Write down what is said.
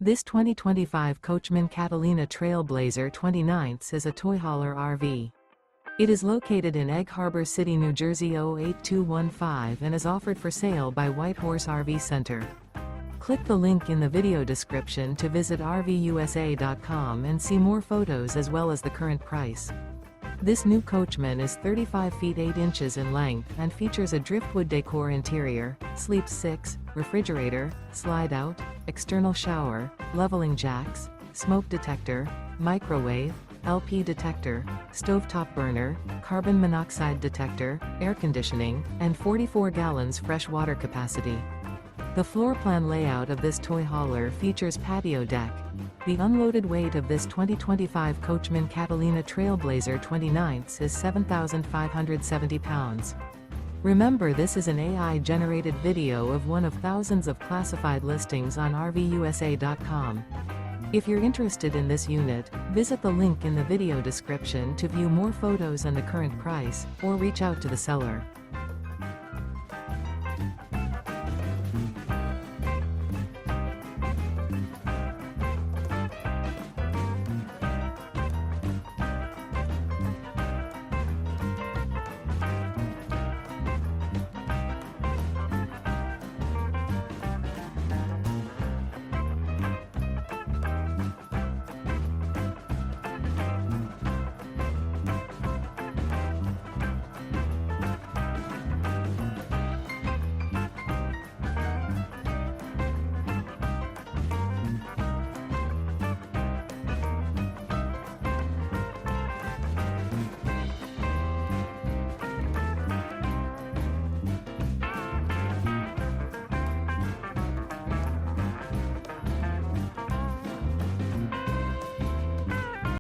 This 2025 Coachmen Catalina Trail Blazer 29th is a toy hauler RV. It is located in Egg Harbor City, New Jersey 08215 and is offered for sale by White Horse RV Center. Click the link in the video description to visit RVUSA.com and see more photos as well as the current price. This new Coachmen is 35 feet 8 inches in length and features a driftwood decor interior, sleeps 6, refrigerator, slide-out, external shower, leveling jacks, smoke detector, microwave, LP detector, stovetop burner, carbon monoxide detector, air conditioning, and 44 gallons fresh water capacity. The floor plan layout of this toy hauler features patio deck. The unloaded weight of this 2025 Coachmen Catalina Trail Blazer 29th is 7,570 pounds. Remember, this is an AI-generated video of one of thousands of classified listings on RVUSA.com. If you're interested in this unit, visit the link in the video description to view more photos and the current price, or reach out to the seller.